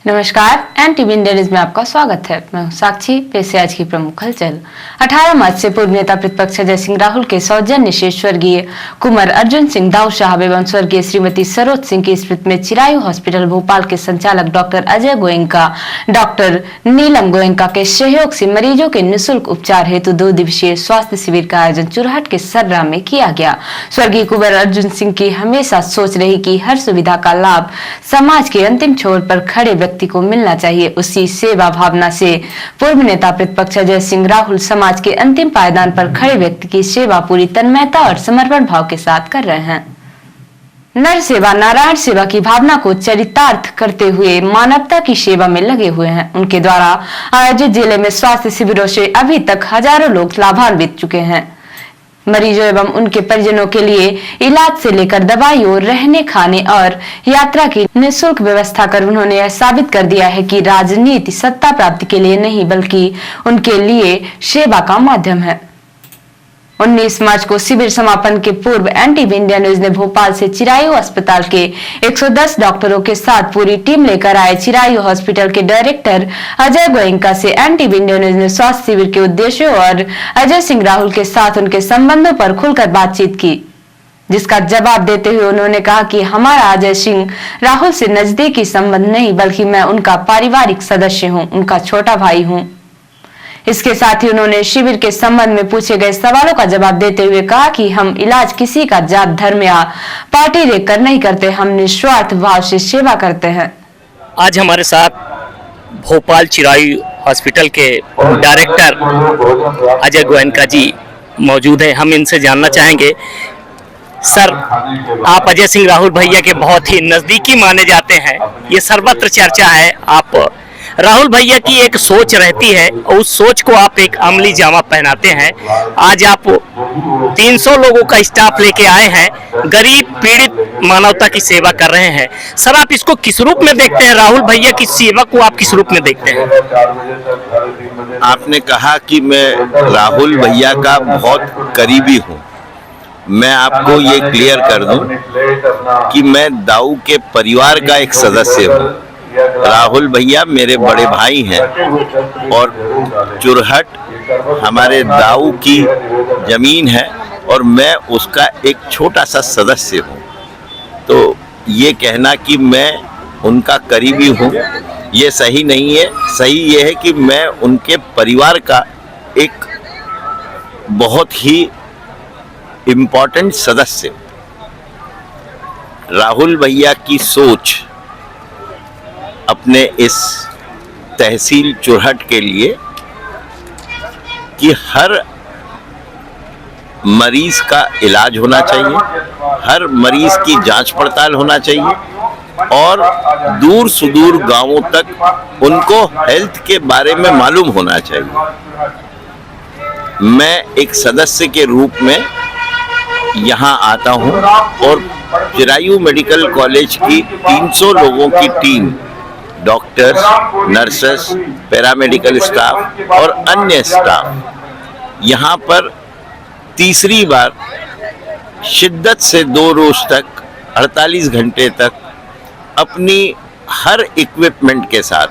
नमस्कार, NTV India news में आपका स्वागत है। मैं हूं साक्षी। पेश है आज की प्रमुख हलचल। 18 मार्च से पूर्व नेता प्रतिपक्ष अजय सिंह राहुल के सौजन्य से स्वर्गीय कुंवर अर्जुन सिंह दाऊ साहब एवं स्वर्गीय श्रीमती सरोज सिंह की स्मृति में चिरायु हॉस्पिटल भोपाल के संचालक डॉक्टर अजय गोयनका, डॉक्टर नीलम गोयनका के सहयोग से मरीजों के निःशुल्क उपचार हेतु 2 दिवसीय स्वास्थ्य शिविर का आयोजन चुरहट के सर्रा में किया गया। स्वर्गीय कुंवर अर्जुन सिंह की हमेशा सोच रही कि हर सुविधा का लाभ समाज के अंतिम छोर पर खड़े व्यक्ति को मिलना चाहिए। उसी सेवा भावना से पूर्व नेता प्रतिपक्ष अजय सिंह राहुल समाज के अंतिम पायदान पर खड़े व्यक्ति की सेवा पूरी तन्मयता और समर्पण भाव के साथ कर रहे हैं। नर सेवा नारायण सेवा की भावना को चरितार्थ करते हुए मानवता की सेवा में लगे हुए हैं। उनके द्वारा आयोजित जिले में स्वास्थ्य शिविरों से अभी तक हजारों लोग लाभान्वित चुके हैं। मरीजों एवं उनके परिजनों के लिए इलाज से लेकर दवाइयों, रहने, खाने और यात्रा की निःशुल्क व्यवस्था कर उन्होंने यह साबित कर दिया है कि राजनीति सत्ता प्राप्ति के लिए नहीं बल्कि उनके लिए सेवा का माध्यम है। 19 मार्च को शिविर समापन के पूर्व NTV इंडिया न्यूज ने भोपाल से चिरायु अस्पताल के 110 डॉक्टरों के साथ पूरी टीम लेकर आए चिरायु हॉस्पिटल के डायरेक्टर अजय गोयनका से NTV इंडिया न्यूज ने स्वास्थ्य शिविर के उद्देश्यों और अजय सिंह राहुल के साथ उनके संबंधों पर खुलकर बातचीत की, जिसका जवाब देते हुए उन्होंने कहा कि हमारा अजय सिंह राहुल से नजदीकी संबंध नहीं बल्कि मैं उनका पारिवारिक सदस्य हूं, उनका छोटा भाई हूं। इसके साथ ही उन्होंने शिविर के संबंध में पूछे गए सवालों का जवाब देते हुए कहा कि हम इलाज किसी का जात, धर्म या पार्टी देखकर नहीं करते, हम निस्वार्थ भाव से सेवा करते हैं। आज हमारे साथ भोपाल चिरायु हॉस्पिटल के डायरेक्टर अजय गोयनका जी मौजूद हैं। हम इनसे जानना चाहेंगे, सर, आप अजय सिंह राहुल भैया के बहुत ही नजदीकी माने जाते हैं, ये सर्वत्र चर्चा है। आप राहुल भैया की एक सोच रहती है और उस सोच को आप एक अमली जामा पहनाते हैं। आज आप 300 लोगों का स्टाफ लेके आए हैं, गरीब पीड़ित मानवता की सेवा कर रहे हैं। सर, आप इसको किस रूप में देखते हैं? राहुल भैया की सेवा को आप किस रूप में देखते हैं? आपने कहा कि मैं राहुल भैया का बहुत करीबी हूँ। मैं आपको ये क्लियर कर दूं कि मैं दाऊ के परिवार का एक सदस्य हूँ। राहुल भैया मेरे बड़े भाई हैं और चुरहट हमारे दाऊ की जमीन है और मैं उसका एक छोटा सा सदस्य हूँ। तो ये कहना कि मैं उनका करीबी हूँ ये सही नहीं है। सही ये है कि मैं उनके परिवार का एक बहुत ही इम्पोर्टेंट सदस्य। राहुल भैया की सोच अपने इस तहसील चुरहट के लिए कि हर मरीज का इलाज होना चाहिए, हर मरीज की जांच पड़ताल होना चाहिए और दूर सुदूर गांवों तक उनको हेल्थ के बारे में मालूम होना चाहिए। मैं एक सदस्य के रूप में यहाँ आता हूँ और चिरायु मेडिकल कॉलेज की 300 लोगों की team, doctors, nurses, paramedical staff और अन्य स्टाफ यहाँ पर तीसरी बार शिद्दत से 2 रोज तक 48 घंटे तक अपनी हर इक्विपमेंट के साथ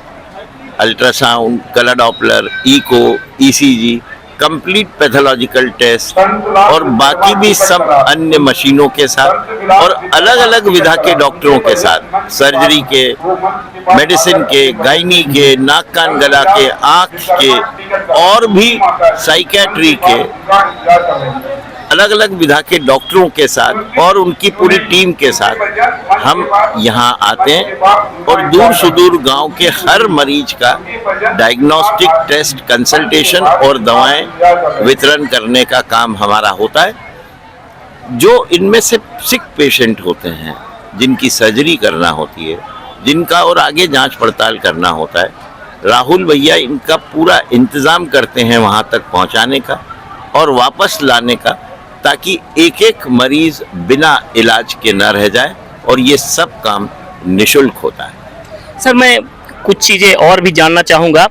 ultrasound, colour doppler, echo, ECG, complete pathological test और बाकी भी सब अन्य मशीनों के साथ और अलग अलग विधा के डॉक्टरों के साथ, सर्जरी के, मेडिसिन के, गायनी के, नाक कान गला के, आँख के और भी साइकेट्री के अलग अलग विधा के डॉक्टरों के साथ और उनकी पूरी टीम के साथ हम यहाँ आते हैं और दूर सुदूर गांव के हर मरीज का डायग्नोस्टिक टेस्ट, कंसल्टेशन और दवाएं वितरण करने का काम हमारा होता है। जो इनमें से सिक पेशेंट होते हैं, जिनकी सर्जरी करना होती है, जिनका और आगे जांच पड़ताल करना होता है, राहुल भैया इनका पूरा इंतज़ाम करते हैं वहाँ तक पहुँचाने का और वापस लाने का, ताकि एक एक मरीज बिना इलाज के न रह जाए और ये सब काम निःशुल्क होता है। सर, मैं कुछ चीज़ें और भी जानना चाहूँगा।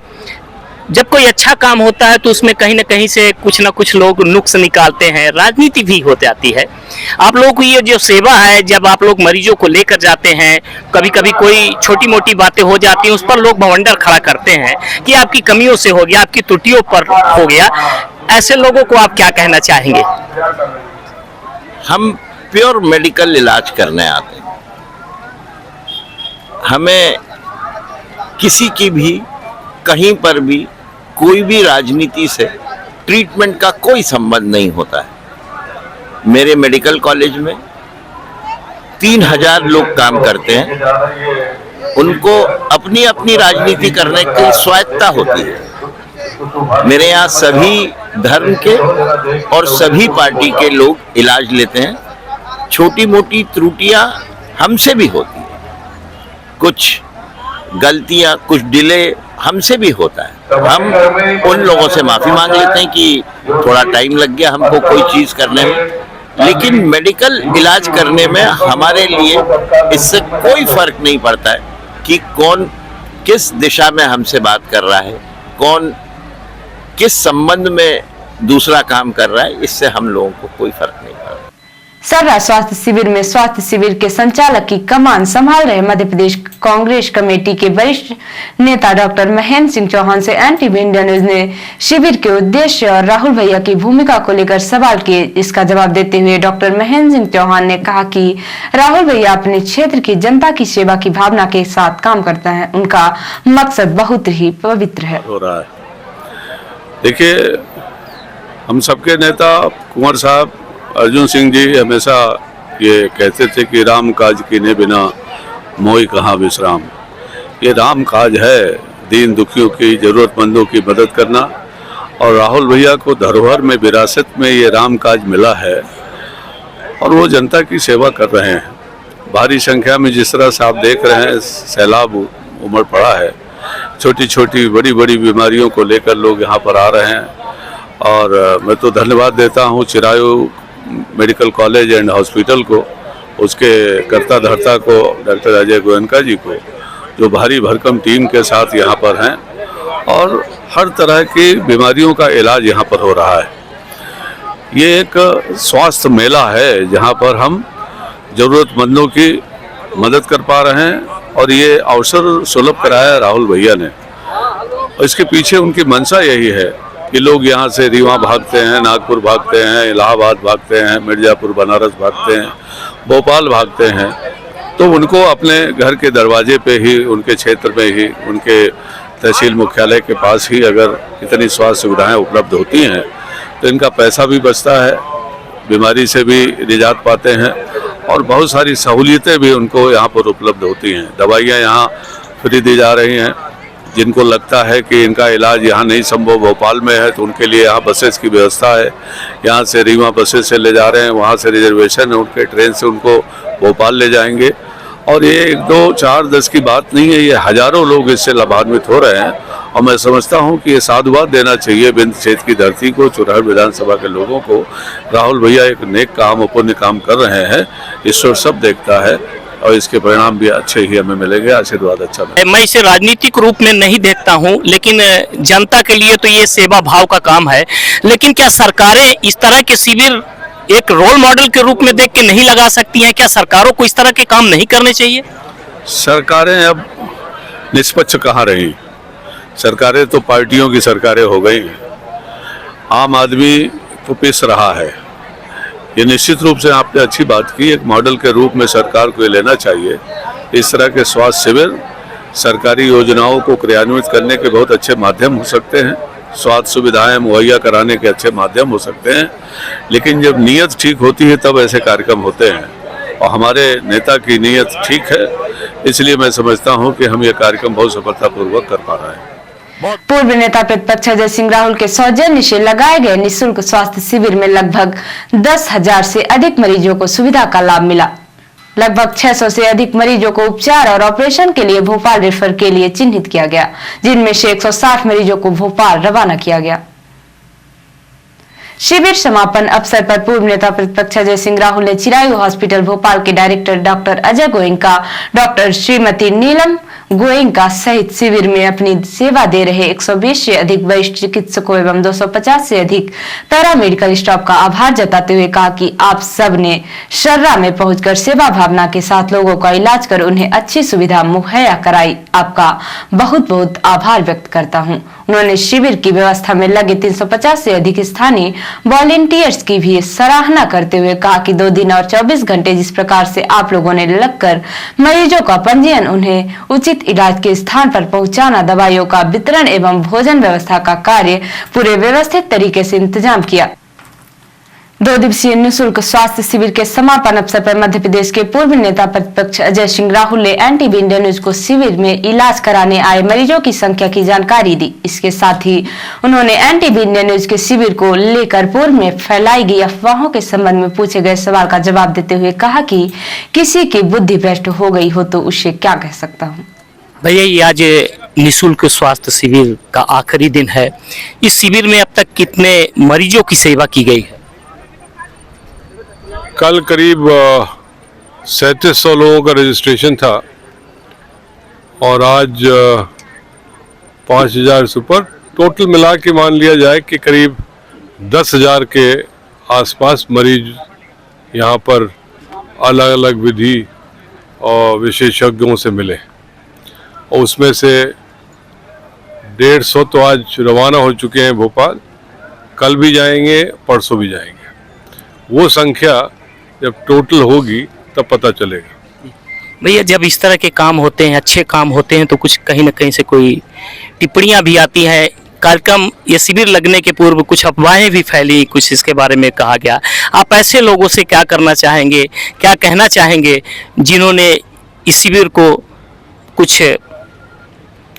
जब कोई अच्छा काम होता है तो उसमें कहीं ना कहीं से कुछ ना कुछ लोग नुक्स निकालते हैं, राजनीति भी हो जाती है। आप लोगों को ये जो सेवा है, जब आप लोग मरीजों को लेकर जाते हैं, कभी कभी कोई छोटी मोटी बातें हो जाती हैं, उस पर लोग भवंडर खड़ा करते हैं कि आपकी कमियों से हो गया, आपकी त्रुटियों पर हो गया। ऐसे लोगों को आप क्या कहना चाहेंगे? हम प्योर मेडिकल इलाज करने आते हैं। हमें किसी की भी कहीं पर भी कोई भी राजनीति से ट्रीटमेंट का कोई संबंध नहीं होता है। मेरे मेडिकल कॉलेज में 3000 लोग काम करते हैं। उनको अपनी अपनी राजनीति करने की स्वायत्ता होती है। मेरे यहाँ सभी धर्म के और सभी पार्टी के लोग इलाज लेते हैं। छोटी मोटी त्रुटियां हमसे भी होती हैं, कुछ गलतियां, कुछ डिले हमसे भी होता है। हम उन लोगों से माफी मांग लेते हैं कि थोड़ा टाइम लग गया हमको कोई चीज करने में, लेकिन मेडिकल इलाज करने में हमारे लिए इससे कोई फर्क नहीं पड़ता है कि कौन किस दिशा में हमसे बात कर रहा है, कौन किस संबंध में दूसरा काम कर रहा है। इससे हम लोगों को कोई फर्क नहीं पड़ता। सर्रा स्वास्थ्य शिविर में स्वास्थ्य शिविर के संचालक की कमान संभाल रहे मध्य प्रदेश कांग्रेस कमेटी के वरिष्ठ नेता डॉक्टर महेंद्र सिंह चौहान से एंटी इंडिया न्यूज ने शिविर के उद्देश्य और राहुल भैया की भूमिका को लेकर सवाल किए। इसका जवाब देते हुए डॉक्टर महेंद्र सिंह चौहान ने कहा कि राहुल भैया अपने क्षेत्र की जनता की सेवा की भावना के साथ काम करते हैं। उनका मकसद बहुत ही पवित्र है। हो रहा है, देखिए, हम सबके नेता कुंवर साहब अर्जुन सिंह जी हमेशा ये कहते थे कि राम काज कीने बिना मोई कहाँ विश्राम। ये राम काज है, दीन दुखियों की, जरूरतमंदों की मदद करना, और राहुल भैया को धरोहर में, विरासत में ये राम काज मिला है और वो जनता की सेवा कर रहे हैं। भारी संख्या में जिस तरह से आप देख रहे हैं, सैलाब उमड़ पड़ा है, छोटी छोटी बड़ी बड़ी बीमारियों को लेकर लोग यहाँ पर आ रहे हैं। और मैं तो धन्यवाद देता हूँ Chirayu medical college and hospital को, उसके कर्ता धर्ता को, डॉक्टर अजय गोयनका जी को, जो भारी भरकम टीम के साथ यहाँ पर हैं और हर तरह की बीमारियों का इलाज यहाँ पर हो रहा है। ये एक स्वास्थ्य मेला है जहाँ पर हम ज़रूरतमंदों की मदद कर पा रहे हैं और ये अवसर सुलभ कराया राहुल भैया ने। और इसके पीछे उनकी मंशा यही है कि लोग यहाँ से रीवा भागते हैं, नागपुर भागते हैं, इलाहाबाद भागते हैं, मिर्जापुर बनारस भागते हैं, भोपाल भागते हैं, तो उनको अपने घर के दरवाजे पे ही, उनके क्षेत्र में ही, उनके तहसील मुख्यालय के पास ही अगर इतनी स्वास्थ्य सुविधाएं उपलब्ध होती हैं तो इनका पैसा भी बचता है, बीमारी से भी निजात पाते हैं और बहुत सारी सहूलियतें भी उनको यहाँ पर उपलब्ध होती हैं। दवाइयाँ यहाँ फ्री दी जा रही हैं। जिनको लगता है कि इनका इलाज यहाँ नहीं संभव भोपाल में है तो उनके लिए यहाँ बसेस की व्यवस्था है। यहाँ से रीवा बसेस से ले जा रहे हैं, वहाँ से रिजर्वेशन है उनके, ट्रेन से उनको भोपाल ले जाएंगे। और ये 1, 2, 4, 10 की बात नहीं है, ये हजारों लोग इससे लाभान्वित हो रहे हैं। और मैं समझता हूँ कि ये साधुवाद देना चाहिए बिंद क्षेत्र की धरती को, चुरहर विधानसभा के लोगों को। राहुल भैया एक नेक काम और पुण्य काम कर रहे हैं, ईश्वर सब देखता है और इसके परिणाम भी अच्छे ही हमें मिलेंगे। आशीर्वाद अच्छा मिलेगा। मैं इसे राजनीतिक रूप में नहीं देखता हूं, लेकिन जनता के लिए तो ये सेवा भाव का काम है। लेकिन क्या सरकारें इस तरह के शिविर एक रोल मॉडल के रूप में देख के नहीं लगा सकती हैं? क्या सरकारों को इस तरह के काम नहीं करने चाहिए? सरकारें अब निष्पक्ष कहाँ रही? सरकारें तो पार्टियों की सरकारें हो गई। आम आदमी को पिस रहा है। ये निश्चित रूप से आपने अच्छी बात की, एक मॉडल के रूप में सरकार को ये लेना चाहिए। इस तरह के स्वास्थ्य शिविर सरकारी योजनाओं को क्रियान्वित करने के बहुत अच्छे माध्यम हो सकते हैं, स्वास्थ्य सुविधाएं मुहैया कराने के अच्छे माध्यम हो सकते हैं। लेकिन जब नीयत ठीक होती है तब ऐसे कार्यक्रम होते हैं और हमारे नेता की नीयत ठीक है, इसलिए मैं समझता हूँ कि हम ये कार्यक्रम बहुत सफलतापूर्वक कर पा रहे हैं। पूर्व नेता प्रतिपक्ष अजय सिंह राहुल के सौजन्य से लगाए गए निःशुल्क स्वास्थ्य शिविर में लगभग 10,000 से अधिक मरीजों को सुविधा का लाभ मिला। लगभग 600 से अधिक मरीजों को उपचार और ऑपरेशन के लिए भोपाल रेफर के लिए चिन्हित किया गया, जिनमें से 160 मरीजों को भोपाल रवाना किया गया। शिविर समापन अवसर पर पूर्व नेता प्रतिपक्ष अजय सिंह राहुल ने चिरायु हॉस्पिटल भोपाल के director doctor Ajay Goenka, doctor Shrimati Neelam Goenka सहित शिविर में अपनी सेवा दे रहे 120 से अधिक वरिष्ठ चिकित्सकों एवं 250 से अधिक पैरामेडिकल स्टाफ का आभार जताते हुए कहा कि आप सब ने शर्रा में पहुंचकर सेवा भावना के साथ लोगों का इलाज कर उन्हें अच्छी सुविधा मुहैया कराई। आपका बहुत बहुत आभार व्यक्त करता हूं। उन्होंने शिविर की व्यवस्था में लगे 350 से अधिक स्थानीय वॉलेंटियर्स की भी सराहना करते हुए कहा कि 2 दिन और 24 घंटे जिस प्रकार से आप लोगों ने लगकर मरीजों का पंजीयन, उन्हें उचित इलाज के स्थान पर पहुंचाना, दवाइयों का वितरण एवं भोजन व्यवस्था का कार्य पूरे व्यवस्थित तरीके से इंतजाम किया। 2 दिवसीय निःशुल्क स्वास्थ्य शिविर के समापन अवसर पर मध्य प्रदेश के पूर्व नेता प्रतिपक्ष अजय सिंह राहुल ने एनटीवी इंडिया न्यूज को शिविर में इलाज कराने आए मरीजों की संख्या की जानकारी दी। इसके साथ ही उन्होंने एनटीवी इंडिया न्यूज के शिविर को लेकर पूर्व में फैलाई गई अफवाहों के संबंध में पूछे गए सवाल का जवाब देते हुए कहा कि किसी की बुद्धि भ्रष्ट हो गई हो तो उससे क्या कह सकता हूँ। भैया, ये आज निःशुल्क स्वास्थ्य शिविर का आखिरी दिन है। इस शिविर में अब तक कितने मरीजों की सेवा की गई है? कल करीब 3700 लोगों का रजिस्ट्रेशन था और आज 5000 से ऊपर टोटल मिला के मान लिया जाए कि करीब 10,000 के आसपास मरीज यहाँ पर अलग अलग विधि और विशेषज्ञों से मिले और उसमें से 150 तो आज रवाना हो चुके हैं भोपाल, कल भी जाएंगे, परसों भी जाएंगे। वो संख्या जब टोटल होगी तब पता चलेगा। भैया, जब इस तरह के काम होते हैं, अच्छे काम होते हैं, तो कुछ कहीं ना कहीं से कोई टिप्पणियां भी आती हैं। कार्यक्रम ये शिविर लगने के पूर्व कुछ अफवाहें भी फैली, कुछ इसके बारे में कहा गया। आप ऐसे लोगों से क्या करना चाहेंगे, क्या कहना चाहेंगे जिन्होंने इस शिविर को कुछ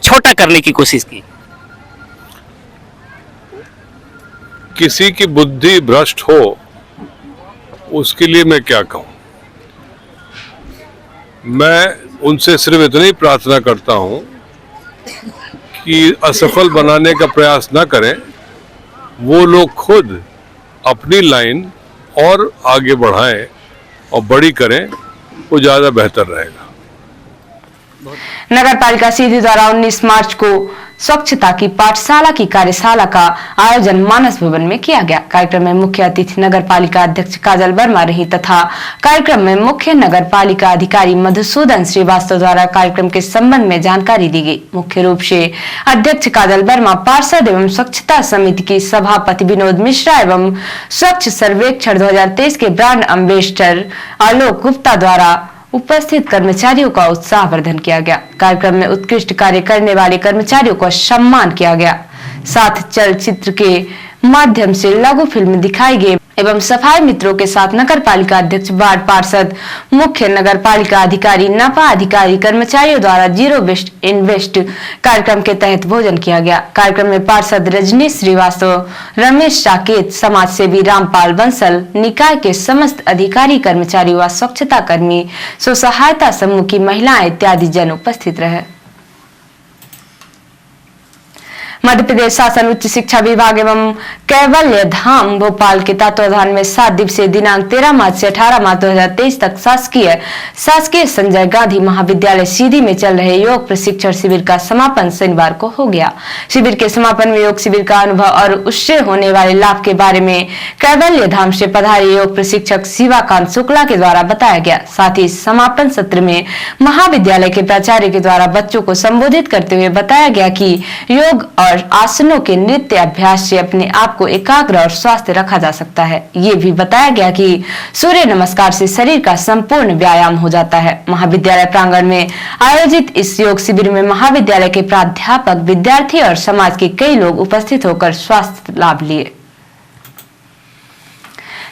छोटा करने की कोशिश की? किसी की बुद्धि भ्रष्ट हो उसके लिए मैं क्या कहूं। मैं उनसे सिर्फ इतनी प्रार्थना करता हूं कि असफल बनाने का प्रयास ना करें, वो लोग खुद अपनी लाइन और आगे बढ़ाएं और बड़ी करें, वो ज़्यादा बेहतर रहेगा। नगर पालिका सीधी द्वारा 19 मार्च को स्वच्छता की पाठशाला की कार्यशाला का आयोजन मानस भवन में किया गया। कार्यक्रम में मुख्य अतिथि नगर पालिका अध्यक्ष काजल वर्मा रही तथा कार्यक्रम में मुख्य नगर पालिका अधिकारी मधुसूदन श्रीवास्तव द्वारा कार्यक्रम के संबंध में जानकारी दी गई। मुख्य रूप से अध्यक्ष काजल वर्मा, पार्षद एवं स्वच्छता समिति की सभापति विनोद मिश्रा एवं स्वच्छ सर्वेक्षण 2023 के ब्रांड अम्बेसडर आलोक गुप्ता द्वारा उपस्थित कर्मचारियों का उत्साहवर्धन किया गया। कार्यक्रम में उत्कृष्ट कार्य करने वाले कर्मचारियों का सम्मान किया गया। साथ चलचित्र के माध्यम से लघु फिल्म दिखाई गई एवं सफाई मित्रों के साथ नगर पालिका अध्यक्ष, वार्ड पार्षद, मुख्य नगर पालिका अधिकारी, नपा अधिकारी, कर्मचारियों द्वारा जीरो वेस्ट इन्वेस्ट कार्यक्रम के तहत भोजन किया गया। कार्यक्रम में पार्षद रजनीश श्रीवास्तव, रमेश साकेत, समाज सेवी रामपाल बंसल, निकाय के समस्त अधिकारी, कर्मचारी व स्वच्छता कर्मी, स्व सहायता समूह की महिलाएं इत्यादि जन उपस्थित रहे। मध्य प्रदेश शासन उच्च शिक्षा विभाग एवं कैवल्य धाम भोपाल के तत्वाधान में 7 दिवसीय दिनांक 13 मार्च से 18 मार्च 2023 तक शासकीय संजय गांधी महाविद्यालय सीधी में चल रहे योग प्रशिक्षण शिविर का समापन शनिवार को हो गया। शिविर के समापन में योग शिविर का अनुभव और उससे होने वाले लाभ के बारे में कैवल्य धाम से पधारे योग प्रशिक्षक शिवाकांत शुक्ला के द्वारा बताया गया। साथ ही समापन सत्र में महाविद्यालय के प्राचार्य के द्वारा बच्चों को संबोधित करते हुए बताया गया कि योग और आसनों के नृत्य अभ्यास से अपने आप को एकाग्र और स्वस्थ रखा जा सकता है। ये भी बताया गया कि सूर्य नमस्कार से शरीर का संपूर्ण व्यायाम हो जाता है। महाविद्यालय प्रांगण में आयोजित इस योग शिविर में महाविद्यालय के प्राध्यापक, विद्यार्थी और समाज के कई लोग उपस्थित होकर स्वास्थ्य लाभ लिए।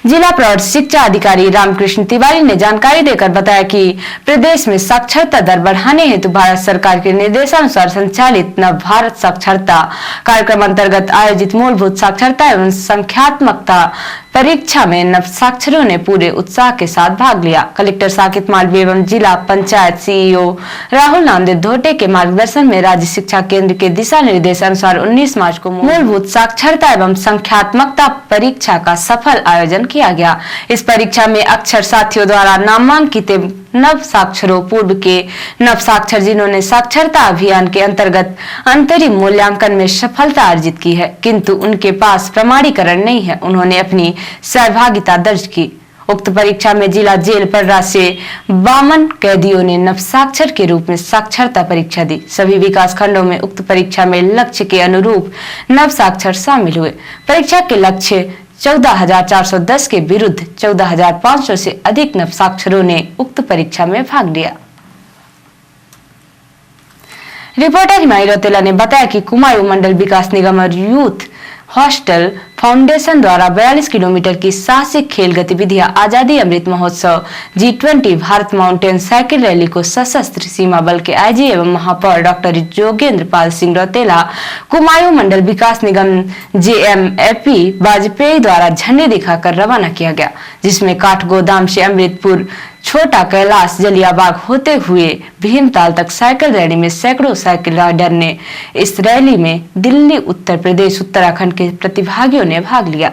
जिला प्रौढ़ शिक्षा अधिकारी रामकृष्ण तिवारी ने जानकारी देकर बताया कि प्रदेश में साक्षरता दर बढ़ाने हेतु भारत सरकार के निर्देशानुसार संचालित नव भारत साक्षरता कार्यक्रम अंतर्गत आयोजित मूलभूत साक्षरता एवं संख्यात्मकता परीक्षा में नव साक्षरों ने पूरे उत्साह के साथ भाग लिया। कलेक्टर साकेत मालवीय एवं जिला पंचायत सीईओ राहुल नामदेव धोटे के मार्गदर्शन में राज्य शिक्षा केंद्र के दिशा निर्देश अनुसार 19 मार्च को मूलभूत साक्षरता एवं संख्यात्मकता परीक्षा का सफल आयोजन किया गया। इस परीक्षा में अक्षर साथियों द्वारा नामांकित नव साक्षरों पूर्व के नव साक्षर जिन्होंने साक्षरता अभियान के अंतर्गत अंतरिम मूल्यांकन में सफलता अर्जित की है, किंतु उनके पास प्रमाणीकरण नहीं है, उन्होंने अपनी सहभागिता दर्ज की। उक्त परीक्षा में जिला जेल पड़रा से 52 कैदियों ने नव साक्षर के रूप में साक्षरता परीक्षा दी। सभी विकास खंडों में उक्त परीक्षा में लक्ष्य के अनुरूप नव साक्षर शामिल हुए। परीक्षा के लक्ष्य 14,410 के विरुद्ध 14,500 से अधिक नव साक्षरों ने उक्त परीक्षा में भाग लिया। रिपोर्टर हिमाई रौतेला ने बताया कि कुमायूं मंडल विकास निगम और यूथ हॉस्टल फाउंडेशन द्वारा 42 किलोमीटर की साहसिक खेल गतिविधियां आजादी Amrit Mahotsav G20 Bharat mountain cycle rally को सशस्त्र सीमा बल के आईजी एवं महापौर डॉक्टर जोगेंद्र पाल सिंह रौतेला, कुमायूं मंडल विकास निगम JMFP वाजपेयी द्वारा झंडे दिखाकर रवाना किया गया, जिसमें काठगोदाम से अमृतपुर, छोटा कैलाश, जलियाबाग होते हुए भीमताल तक साइकिल रैली में सैकड़ों साइकिल राइडर ने इस रैली में दिल्ली, उत्तर प्रदेश, उत्तराखंड के प्रतिभागियों ने भाग लिया।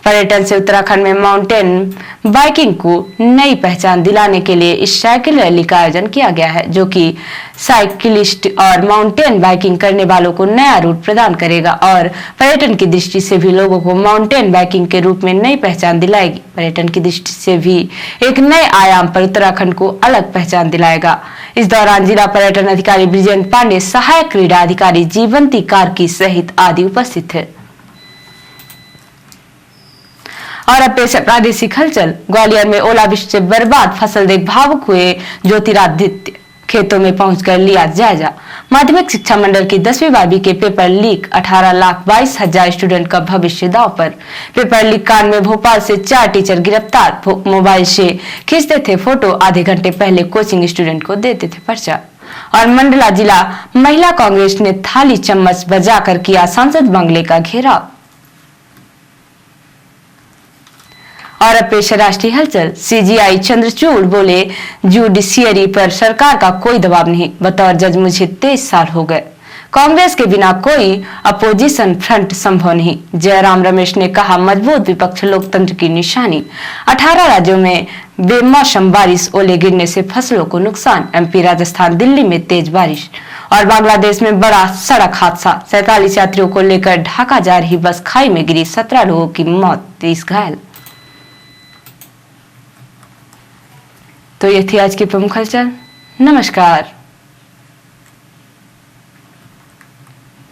पर्यटन से उत्तराखंड में माउंटेन बाइकिंग को नई पहचान दिलाने के लिए इस साइकिल रैली का आयोजन किया गया है, जो कि साइकिलिस्ट और माउंटेन बाइकिंग करने वालों को नया रूट प्रदान करेगा और पर्यटन की दृष्टि से भी लोगों को माउंटेन बाइकिंग के रूप में नई पहचान दिलाएगी। पर्यटन की दृष्टि से भी एक नए आयाम पर उत्तराखंड को अलग पहचान दिलाएगा। इस दौरान जिला पर्यटन अधिकारी ब्रिजेंद्र पांडे, सहायक क्रीड़ा अधिकारी जीवंती कार्की सहित आदि उपस्थित थे। और अब पेश है प्रादेशिक हलचल। ग्वालियर में ओलावृष्टि से बर्बाद फसल देख भावुक हुए ज्योतिरादित्य, खेतों में पहुंचकर लिया जायजा। माध्यमिक शिक्षा मंडल की 10वीं 12वीं के पेपर लीक, 18,22,000 स्टूडेंट का भविष्य दांव पर। पेपर लीक कांड में भोपाल से 4 टीचर गिरफ्तार, मोबाइल से खींचते थे फोटो, आधे घंटे पहले कोचिंग स्टूडेंट को देते थे पर्चा। और मंडला जिला महिला कांग्रेस ने थाली चम्मच बजाकर किया संसद बंगले का घेराव। और अब पेश है राष्ट्रीय हलचल। CGI चंद्रचूड़ बोले, जुडिशियरी पर सरकार का कोई दबाव नहीं, बतौर जज मुझे 23 साल हो गए। कांग्रेस के बिना कोई अपोजिशन फ्रंट संभव नहीं। जयराम रमेश ने कहा, मजबूत विपक्ष लोकतंत्र की निशानी। 18 राज्यों में बेमौसम बारिश, ओले गिरने से फसलों को नुकसान। MP, राजस्थान, दिल्ली में तेज बारिश। और बांग्लादेश में बड़ा सड़क हादसा, 47 यात्रियों को लेकर ढाका जा रही बस खाई में गिरी, 17 लोगों की मौत, 30 घायल। तो ये थी आज की प्रमुख हलचल। नमस्कार।